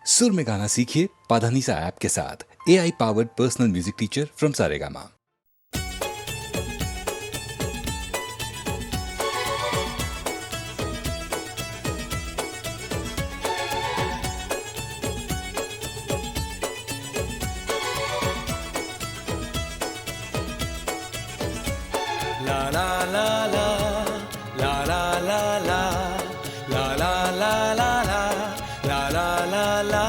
सुर में गाना सीखिए पाधानीसा ऐप के साथ। AI powered personal music teacher from Saregama. La la la la la la la la la la la la la la la la.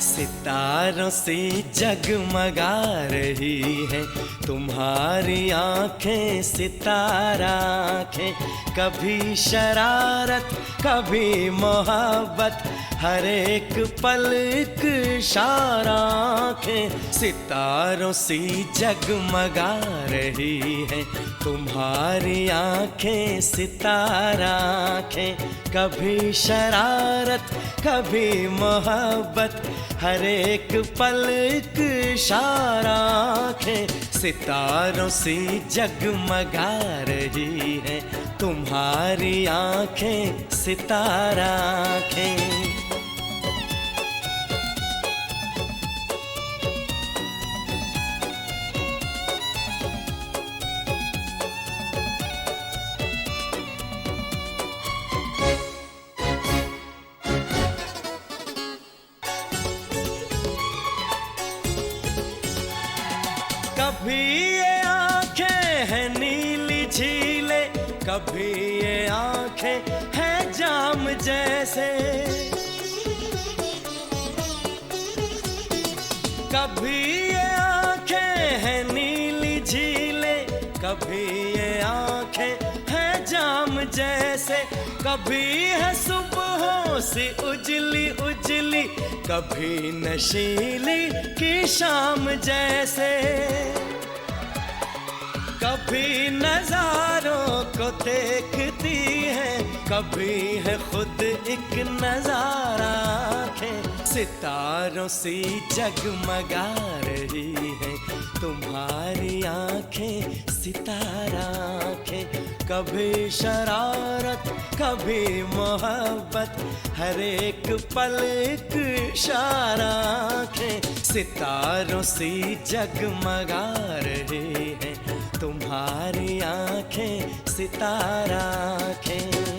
सितारों से जगमगा रही है तुम्हारी आंखें, सितारा आंखें। कभी शरारत कभी मोहब्बत, हर एक पल एक इशारा आंखें। सितारों से जगमगा रही है तुम्हारी आंखें, सितारा आंखें। कभी शरारत कभी मोहब्बत, हर एक पल एक इशारा आंखें। सितारों से जगमगा रही है तुम्हारी आंखें, सितारा आंखें। कभी ये आंखें हैं नीली झीलें, कभी ये आंखें हैं जाम जैसे। कभी ये आंखें हैं नीली झीलें, कभी ये आंखें हैं जाम जैसे। कभी है सुबहों सी उजली उजली, कभी नशीली की शाम जैसे। कभी नजारों को देखती है, कभी है खुद एक नजारा आंखें। सितारों से जगमगा रही है तुम्हारी आंखें, सितारा आंखें। कभी शरारत कभी मोहब्बत, हर एक पल एक इशारा आंखें। सितारों से जगमगा रही है तुम्हारी आंखें, सितारा आंखें।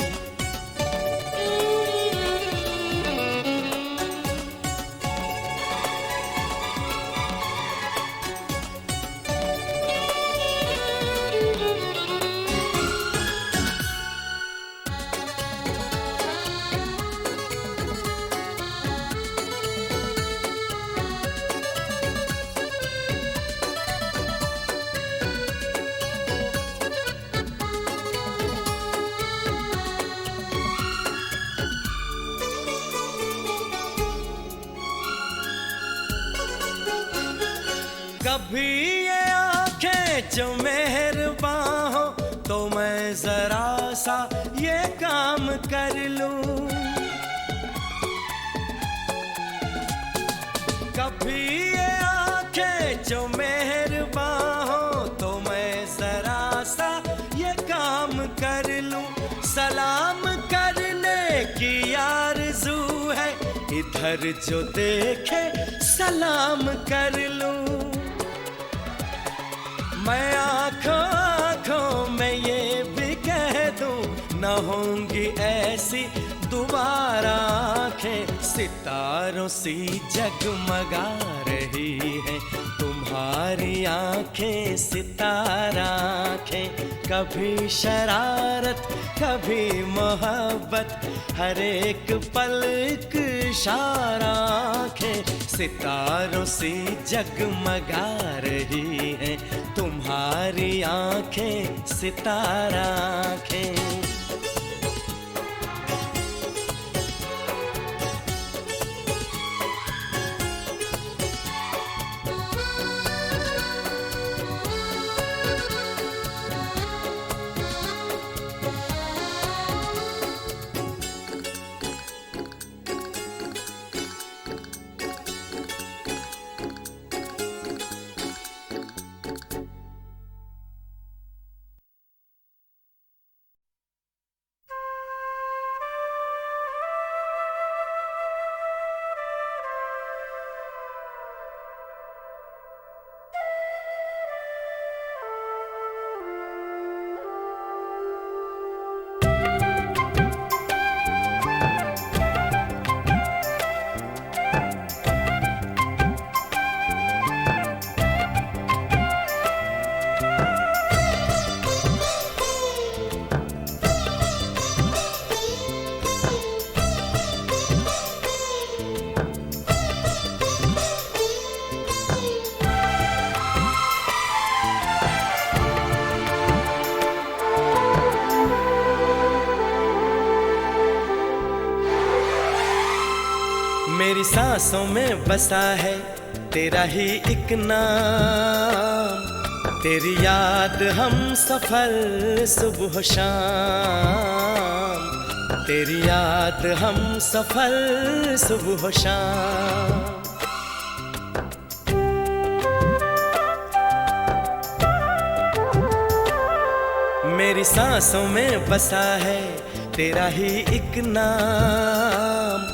कभी ये आंखें जो मेहरबान हो, तो मैं जरा सा ये काम कर लूं। कभी ये आंखें जो मेहरबान हो, तो मैं जरा सा ये काम कर लूं। सलाम करने की आरज़ू है, इधर जो देखे सलाम कर लूं। मैं आँखों आँखों में ये भी कह दूं, न होंगी ऐसी दोबारा आंखें। सितारों से जगमगा रही है तुम्हारी आंखें, सितारा आंखें। कभी शरारत कभी मोहब्बत, हर एक पल एक इशारा आंखें। सितारों से जगमगा रही है तुम्हारी आंखें, सितारा आंखें। मेरी सांसों में बसा है तेरा ही एक नाम, तेरी याद हम सफर सुबह शाम, तेरी याद हम सफर सुबह शाम। मेरी सांसों में बसा है तेरा ही एक नाम,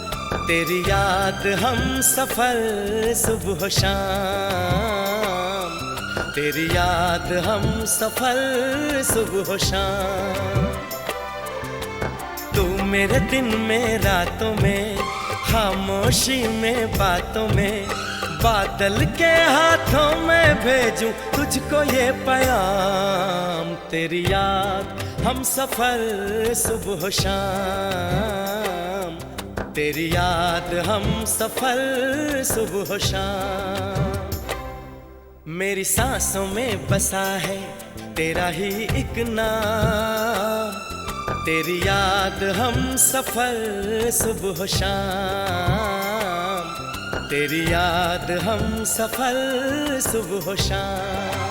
तेरी याद हम सफर सुबह शाम, तेरी याद हम सफर सुबह शाम। तू मेरे दिन में रातों में, खामोशी में बातों में, बादल के हाथों में भेजूं तुझको ये पैगाम, तेरी याद हम सफर सुबह शाम, तेरी याद हम सफर सुबह शाम। मेरी सांसों में बसा है तेरा ही एक नाम, तेरी याद हम सफर सुबह शाम, तेरी याद हम सफर सुबह शाम।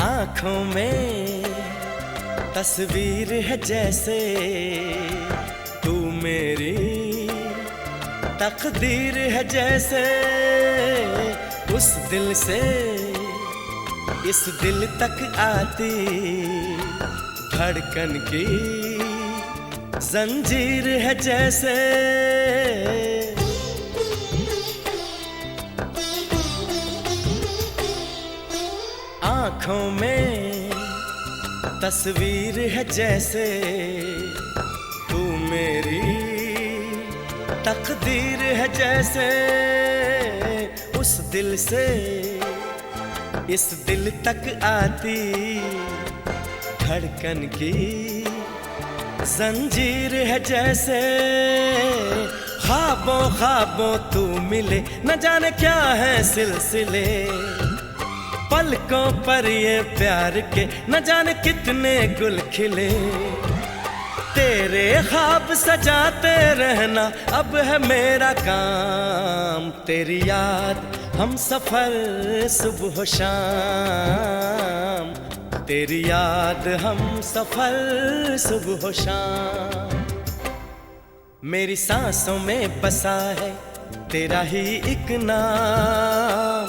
आँखों में तस्वीर है जैसे तू मेरी तकदीर है जैसे, उस दिल से इस दिल तक आती धड़कन की जंजीर है जैसे। आँखों में तस्वीर है जैसे तू मेरी तकदीर है जैसे, उस दिल से इस दिल तक आती धड़कन की जंजीर है जैसे। ख्वाबों ख्वाबों तू मिले न जाने क्या है सिलसिले, पलकों पर ये प्यार के न जाने कितने गुल खिले, तेरे ख्वाब सजाते रहना अब है मेरा काम, तेरी याद हम सफर सुबह शाम, तेरी याद हम सफर सुबह शाम। मेरी सांसों में बसा है तेरा ही एक नाम,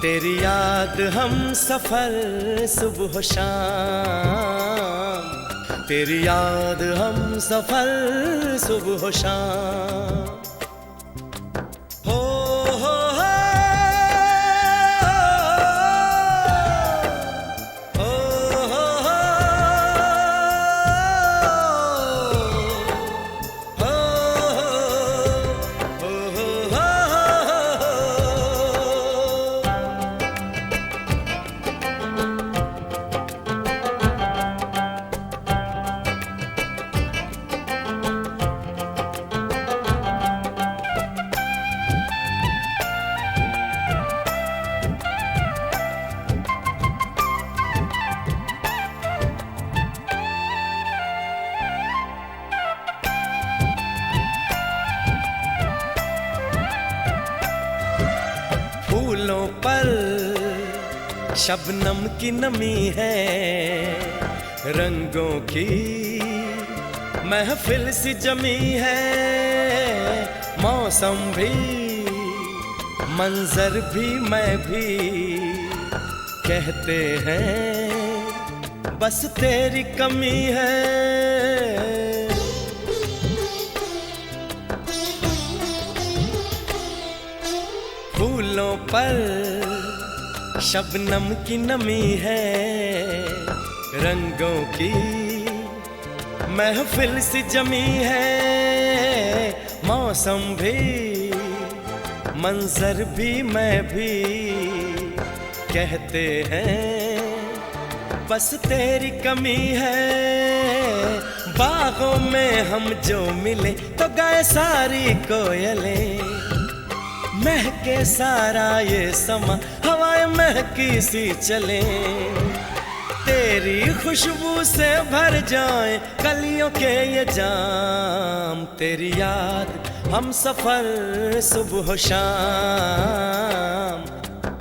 तेरी याद हम सफर सुबह शाम, तेरी याद हम सफर सुबह शाम। हो हो हो फूलों पर शबनम की नमी है, रंगों की महफिल सी जमी है, मौसम भी मंजर भी मैं भी कहते हैं बस तेरी कमी है। फूलों पर शबनम की नमी है, रंगों की महफिल सी जमी है, मौसम भी मंजर भी मैं भी कहते हैं बस तेरी कमी है। बागों में हम जो मिले तो गाए सारी कोयलें, महके सारा ये समा हवाएं महकी सी चले, तेरी खुशबू से भर जाए कलियों के ये जाम। तेरी याद हम सफर सुबह शाम,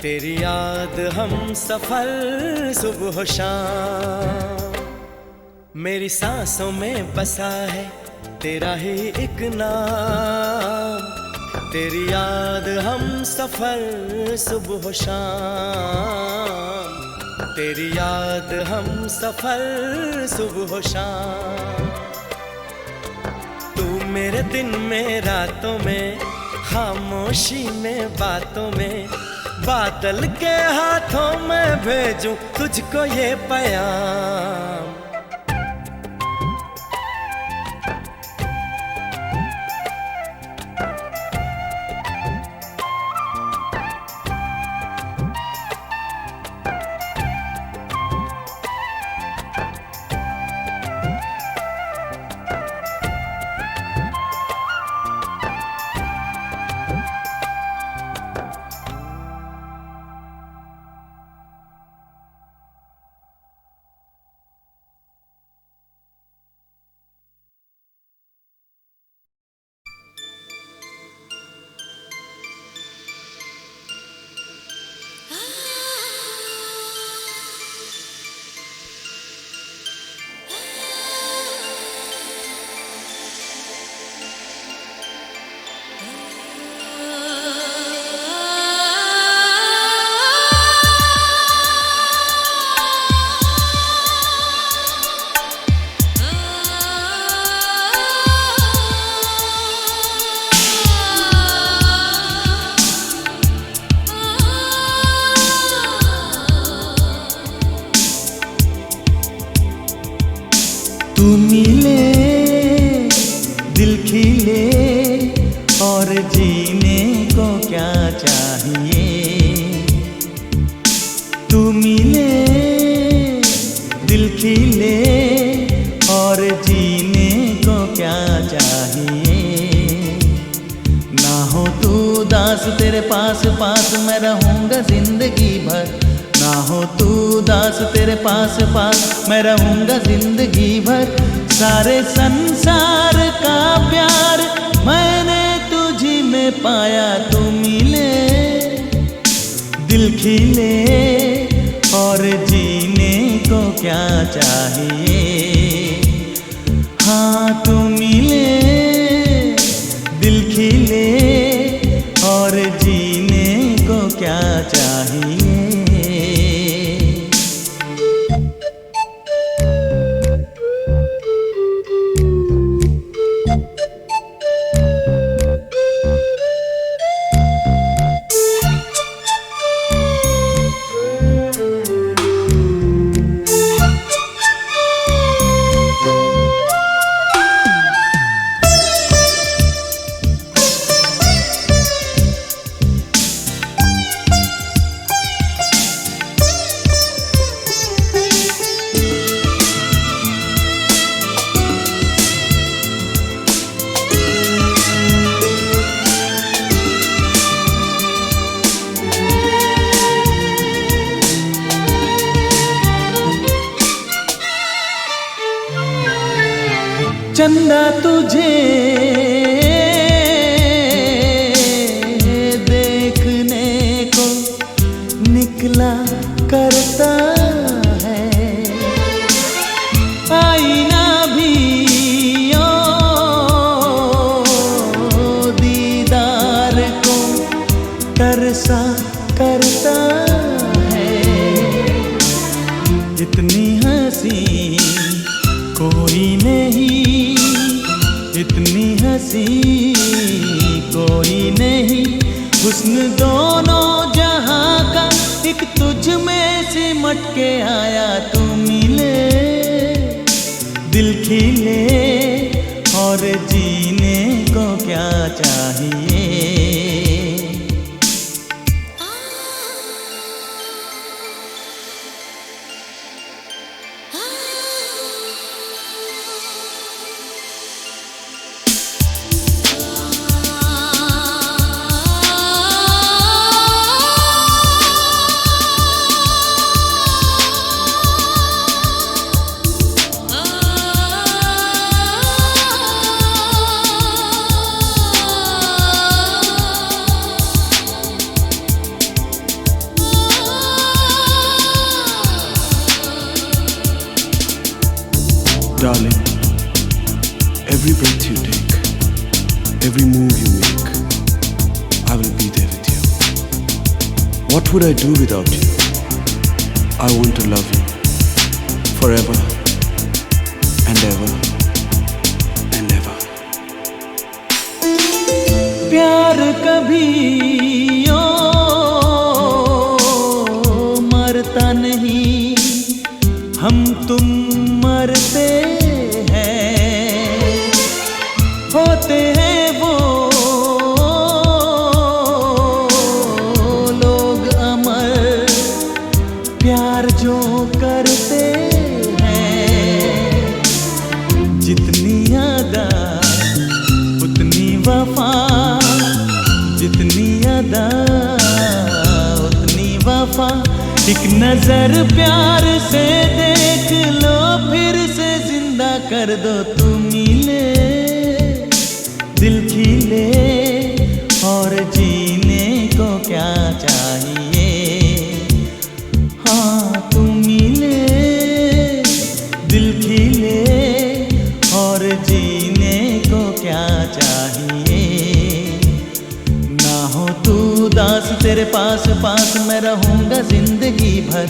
तेरी याद हम सफर सुबह शाम। मेरी सांसों में बसा है तेरा ही एक नाम, तेरी याद हम सफर सुबह शाम, तेरी याद हम सफर सुबह शाम। तू मेरे दिन में रातों में, खामोशी में बातों में, बादल के हाथों में भेजूं तुझको ये पैगाम। तू मिले दिल खिले और जीने को क्या चाहिए। तू मिले दिल खिले और जीने को क्या चाहिए। ना हो तू दास तेरे पास पास मैं रहूँगा जिंदगी भर, ना हो तू दास तेरे पास पास मैं रहूँगा जिंदगी भर। सारे संसार का प्यार मैंने तुझी में पाया। तू मिले दिल खिले और जीने को क्या चाहिए। हाँ तू मिले दिल खिले और जीने को क्या चाहिए। चंदा तुझे देखने को निकला करता है। आईना भी ओ दीदार को तरसा करता है। इतनी हंसी कोई नहीं, इतनी हंसी कोई नहीं। हुस्न दोनों जहां का एक तुझ में सिमट के आया, तू मिले दिल खिले और जीने को क्या चाहिए। Darling, every breath you take, every move you make, I will be there with you. What would I do without you? I want to love you forever and ever and ever. प्यार कभी मरता नहीं, हम तुम मरते हैं, होते हैं वो लोग अमर, प्यार जो करते हैं। जितनी अदा उतनी वफा, जितनी अदा उतनी वफा। एक नजर प्यार से देख लो, फिर से जिंदा कर दो। तू मिले दिल खिले और जीने को क्या चाहिए। हाँ तू मिले दिल खिले और जीने को क्या चाहिए। ना हो तू उदास, तेरे पास पास मैं रहूंगा जिंदगी भर।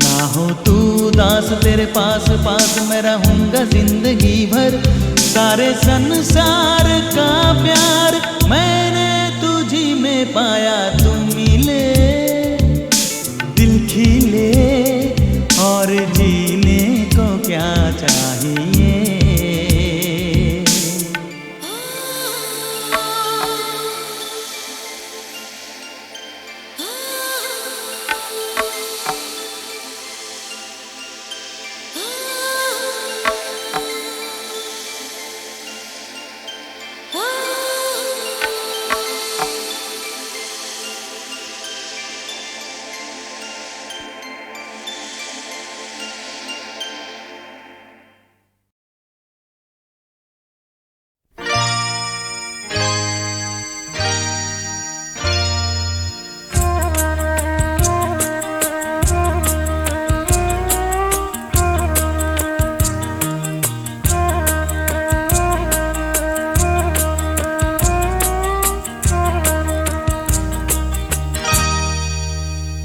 ना हो तू उदास, तेरे पास पास मैं रहूंगा जिंदगी भर। सारे संसार का प्यार मैंने तुझी में पाया। तू मिले दिल खिले और जीने को क्या चाहिए।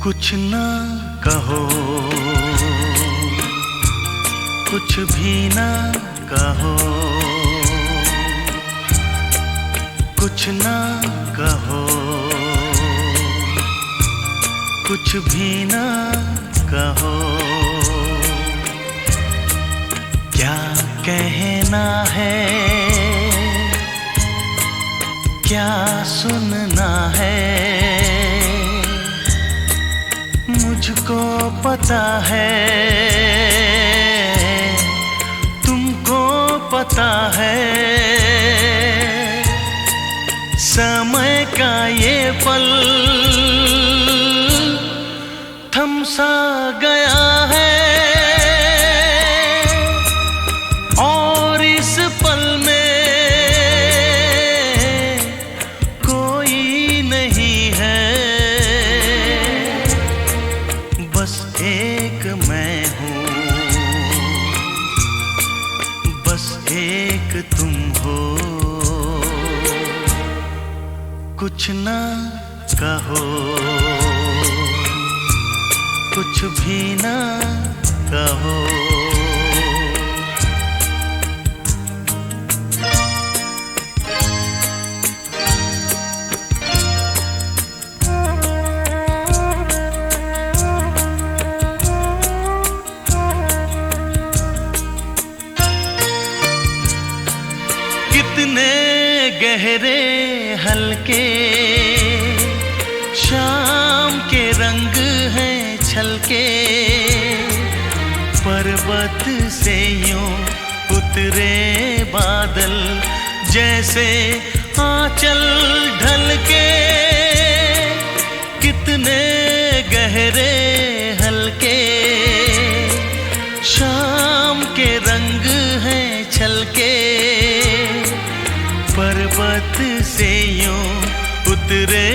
कुछ ना कहो, कुछ भी ना कहो, कुछ ना कहो, कुछ भी ना कहो। क्या कहना है, क्या सुनना है, मुझको पता है, तुमको पता है। समय का ये पल थम सा गया है और इस पल में कोई नहीं है। बस एक मैं हूँ, बस एक तुम हो। कुछ ना कहो, कुछ भी ना कहो। छलके, पर्वत से यूं उतरे बादल, जैसे आंचल ढलके, कितने गहरे हल्के शाम के रंग हैं छलके, पर्वत से यूं उतरे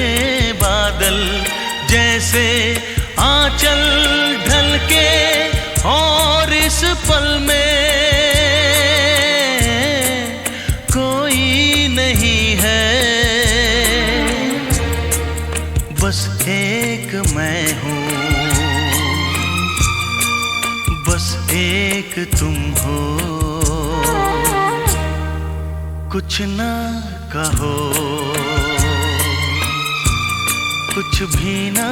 बादल, जैसे आंचल ढलके, और इस पल में कोई नहीं है, बस एक मैं हूँ, बस एक तुम हो, कुछ ना कहो, कुछ भी ना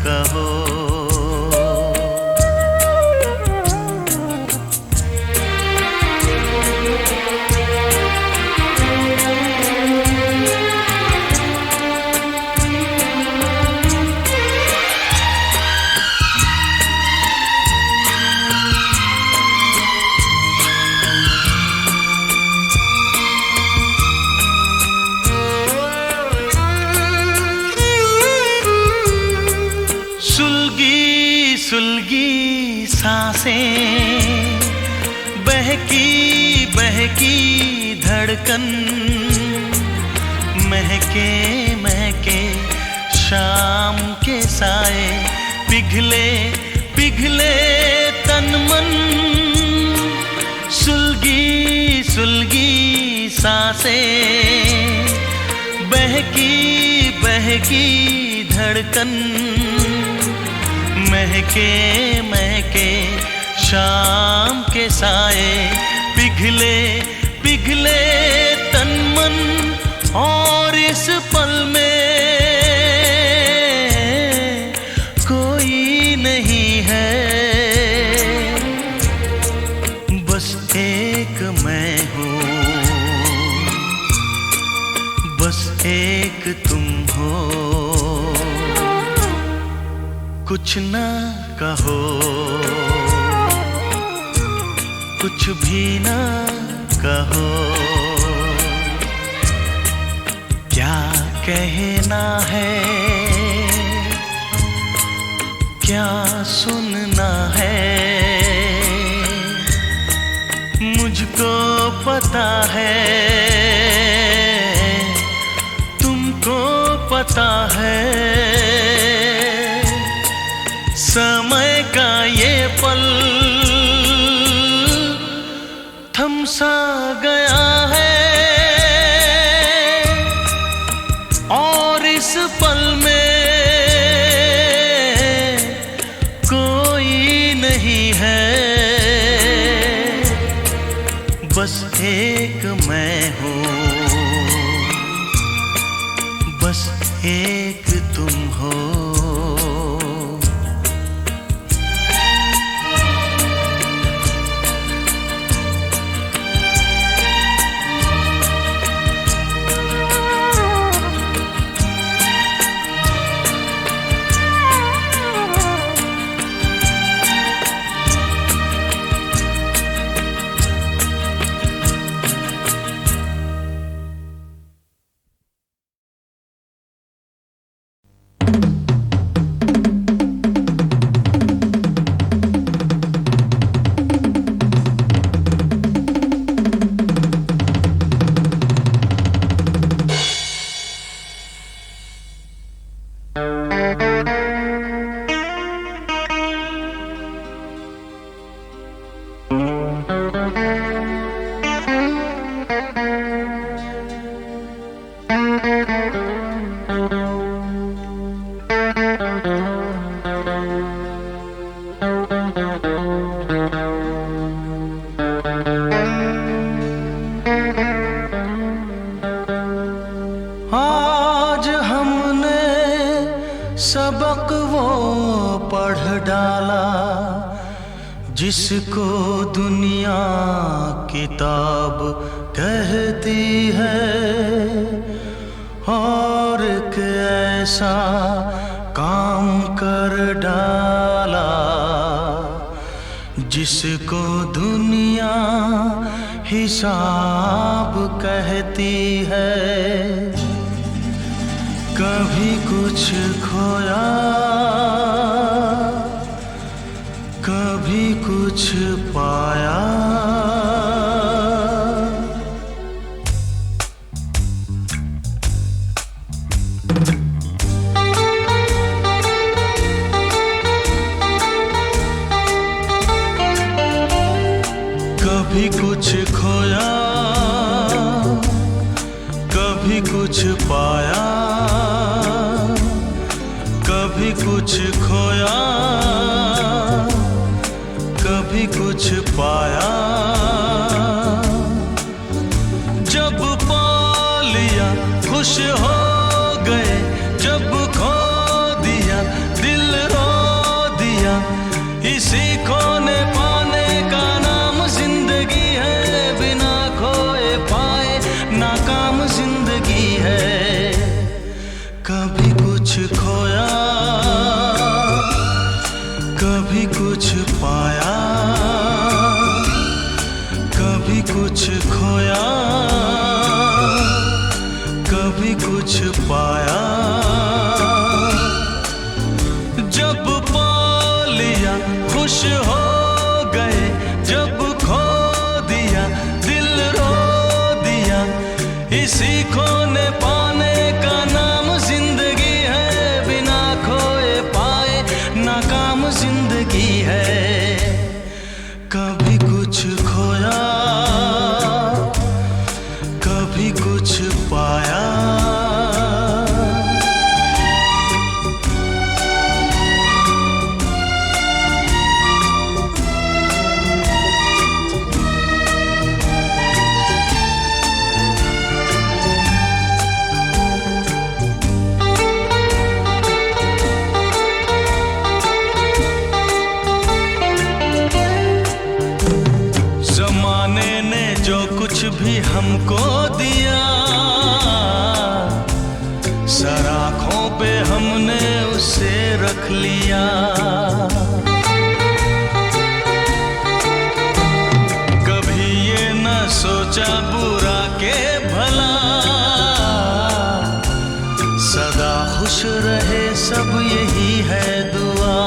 कहो। सुलगी सांसें, बहकी बहकी धड़कन, महके महके शाम के साए, पिघले पिघले तन मन, सुलगी सुलगी सांसें, बहकी बहकी धड़कन, महके महके शाम के साए, पिघले पिघले तन मन, और इस पल में कोई नहीं है, बस एक मैं हूँ, बस एक तुम हो, कुछ ना कहो, कुछ भी ना कहो, क्या कहना है, क्या सुनना है, मुझको पता है, तुमको पता है, समय का ये पल थम सा गया है, और इस पल में कोई नहीं है, बस एक मैं हूँ, बस एक तुम हो। सबक वो पढ़ डाला जिसको दुनिया किताब कहती है, और एक ऐसा काम कर डाला, जिसको दुनिया हिसाब कहती है। कभी कुछ खोया, कभी कुछ पाया। कभी कुछ खोया, कभी कुछ पाया। कभी कुछ खोया, कभी कुछ पाया। जब पा लिया खुश हो गए, जब खो दिया दिल रो दिया। इसी खोने पाने का नाम जिंदगी है, बिना खोए पाए नाकाम जिंदगी है। कभी कुछ खोया, कभी कुछ पाया। कभी कुछ खोया, कभी कुछ पाया। जब पा लिया खुश हो गए, जब खो दिया दिल रो दिया। इसी खोने पाने का नाम जिंदगी है, बिना खोए पाए नाकाम जिंदगी है। कभी कुछ खोया, कभी कुछ पाया। जमाने ने जो कुछ भी हमको दिया, सराखों पे हमने उसे रख लिया। कभी ये न सोचा बुरा के भला, सदा खुश रहे सब यही है दुआ।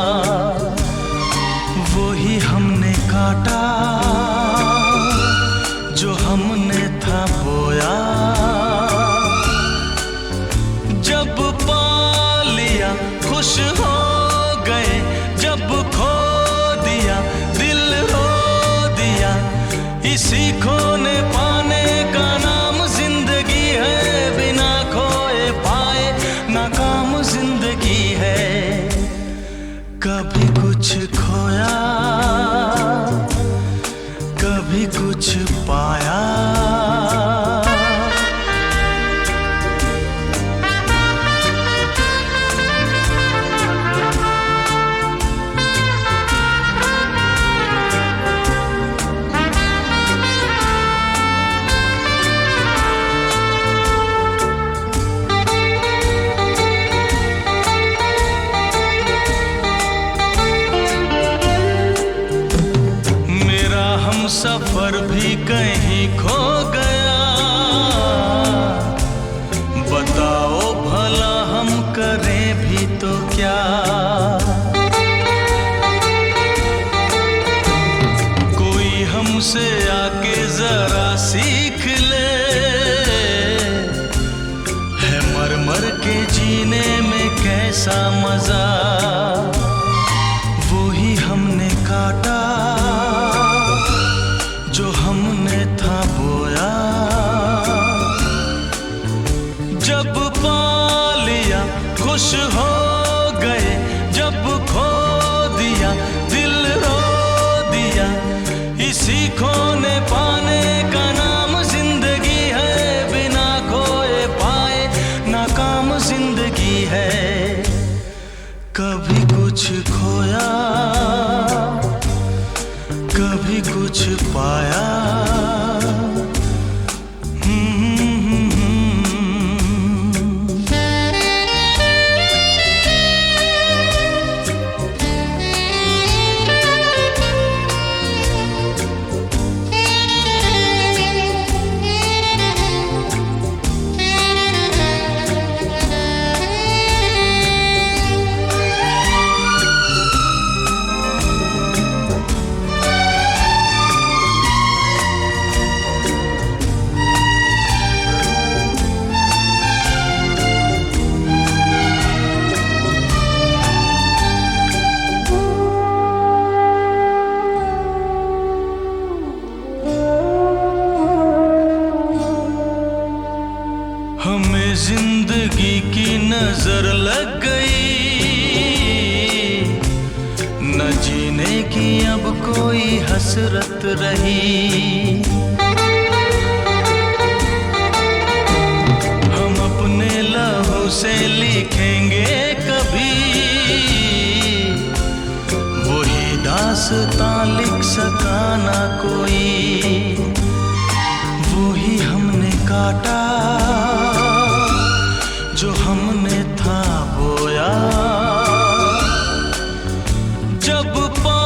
वो ही हमने काटा जो हमने था बोया। जब पा लिया खुश हो गए, जब खो दिया दिल रो दिया। इसी खोने पाने का नाम जिंदगी है, बिना खोए पाए नाकाम जिंदगी है। कभी कुछ खोया, कभी कुछ पाया। सफर भी कहीं खो गया, बताओ भला हम करें भी तो क्या। कोई हमसे आके जरा सीख ले, है मर मर के जीने में कैसा मजा। वो ही हमने काटा जो हमने था बोया। जब पा लिया खुश हो गए, जब खो दिया दिल रो दिया। इसी खोने पाने का नाम जिंदगी है, बिना खोए पाए नाकाम जिंदगी है। कभी कुछ खोया, जीने की अब कोई हसरत रही। हम अपने लहू से लिखेंगे कभी वही दास्तां लिख सका ना कोई। वही हमने काटा जो हमने था बोया। जब पा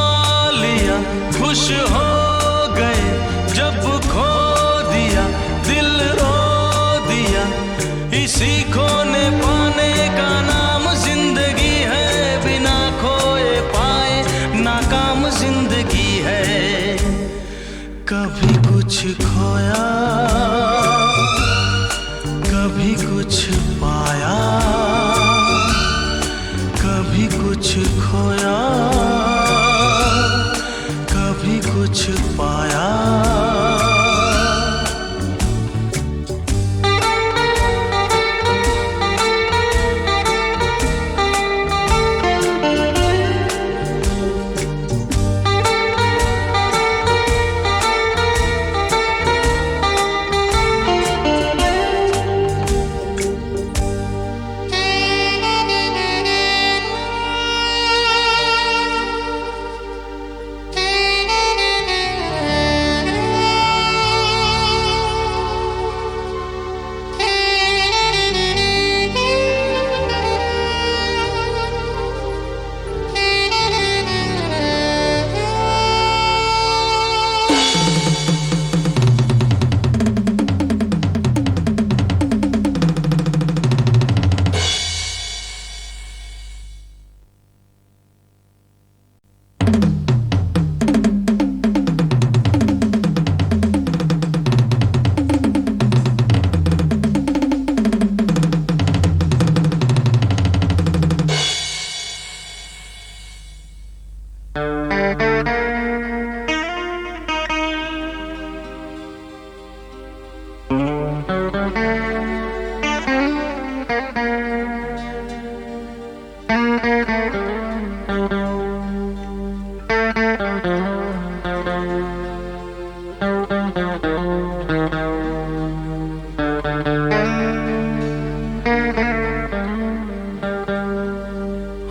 लिया खुश हो गए, जब खो दिया दिल रो दिया। इसी खोने पाने का नाम जिंदगी है, बिना खोए पाए नाकाम जिंदगी है। कभी कुछ खोया कभी कुछ पाया, कभी कुछ खोया कभी कुछ पाया।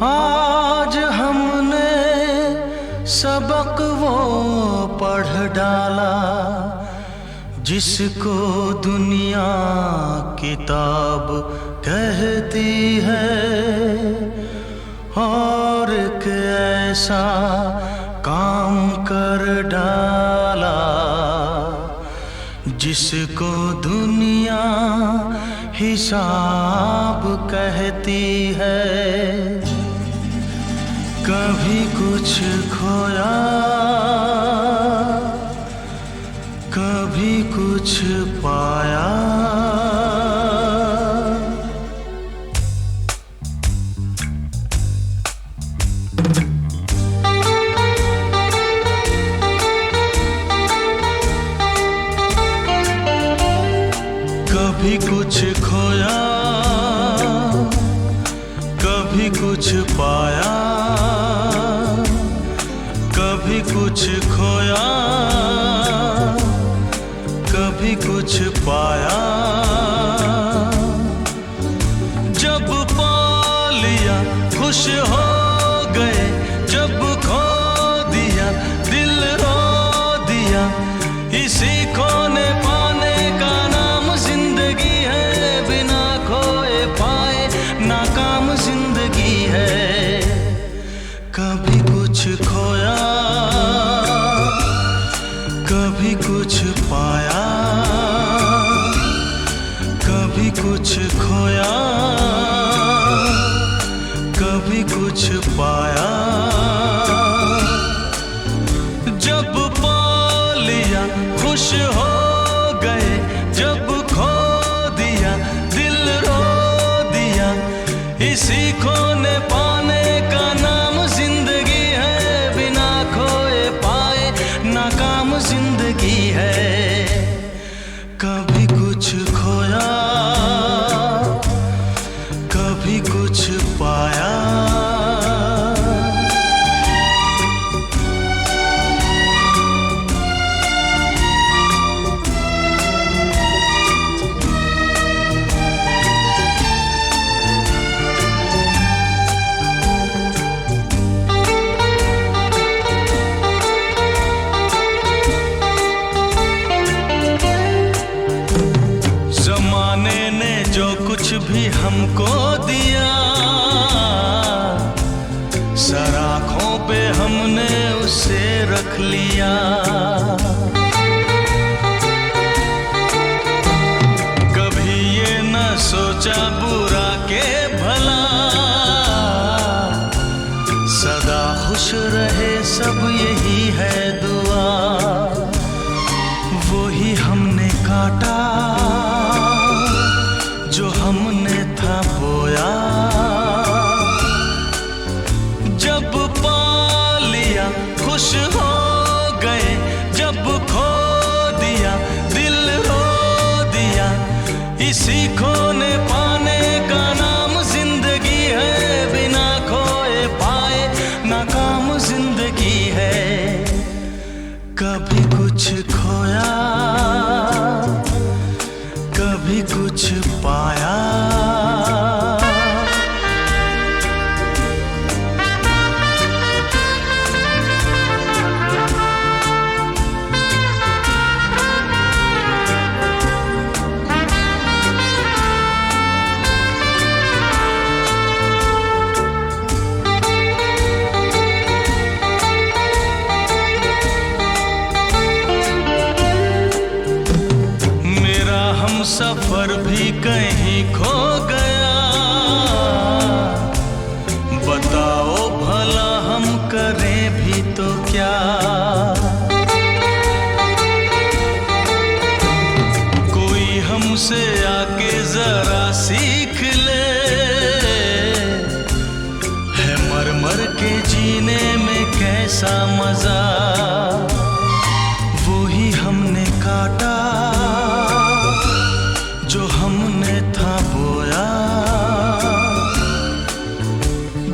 आज हमने सबक वो पढ़ डाला जिसको दुनिया किताब कहती है। और एक ऐसा काम कर डाला जिसको दुनिया हिसाब कहती है। कभी कुछ खोया कभी कुछ पाया। कभी कुछ खोया कभी कुछ पाया। कभी कुछ खोया कभी कुछ पाया। जब पा लिया खुश हो गए, जब खो दिया दिल रो दिया। इसी खोने पाने का नाम जिंदगी है, बिना खोए पाए नाकाम जिंदगी है। कभी कुछ खोया कभी कुछ पाया। कभी कुछ खोया कभी कुछ पाया। जब पा लिया खुश हो गए, जब खो दिया दिल रो दिया। इसी खोने पाने का नाम जिंदगी है, बिना खोए पाए नाकाम जिंदगी है। कभी कुछ खोया कभी कुछ पाया। हमने उसे रख लिया। कभी ये न सोचा बुरा के भला, सदा खुश रहे सब यही है दुआ। वो ही हमने काटा जो हमने था बोया। जब पा लिया खुश हो गए, जब खो दिया दिल रो दिया। इसी खोने पाने का नाम जिंदगी है, बिना खोए पाए नाकाम जिंदगी है। कभी कुछ खोया कभी कुछ पाया। सफर भी कहीं खो गया, बताओ भला हम करें भी तो क्या। कोई हमसे आके जरा सीख ले, है मर मर के जीने में कैसा मजा। वो ही हमने काटा जो हमने था बोया।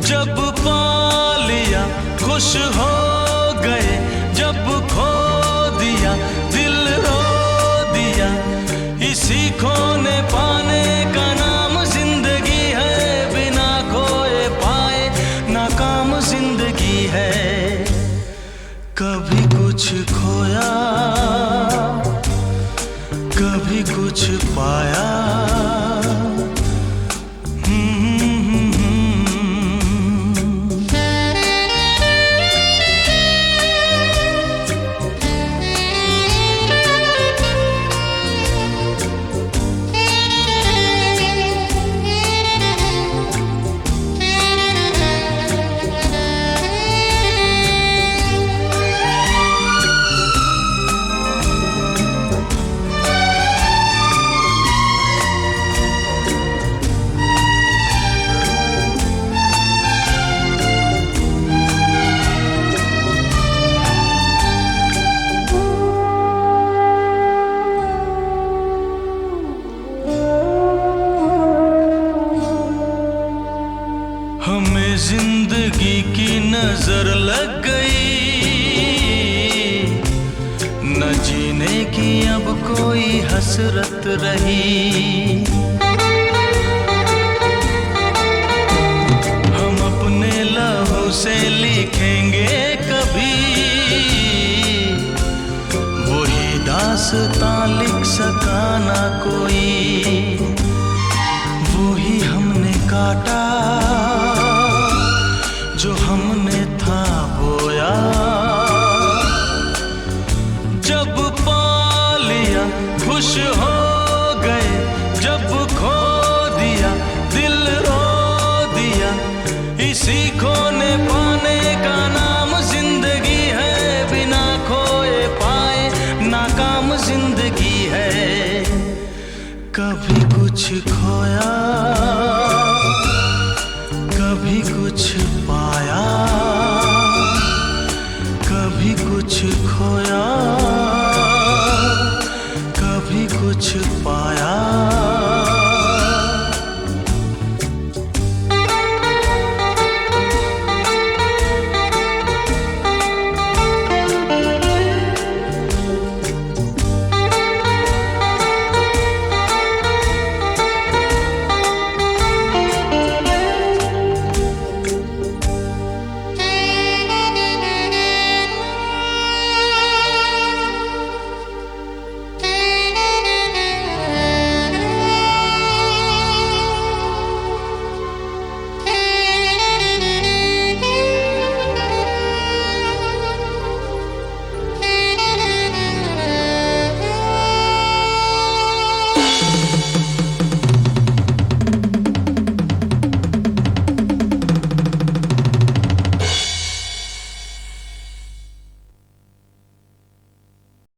जब पा लिया खुश हो गए, जब खो दिया दिल रो दिया। इसी खोने पाने का नाम जिंदगी है, बिना खोए पाए नाकाम जिंदगी है। कभी कुछ खोया कभी कुछ पाया। हमें जिंदगी की नजर लग गई, न जीने की अब कोई हसरत रही। हम अपने लहू से लिखेंगे कभी, वही दास्तां लिख सका ना कोई। वही हमने काटा जो हमने था बोया। जब पा लिया खुश हो गए, जब खो दिया दिल रो दिया। इसी खोने पाने का नाम जिंदगी है, बिना खोए पाए नाकाम जिंदगी है। कभी कुछ खोया कभी कुछ पाया, कभी कुछ खोया।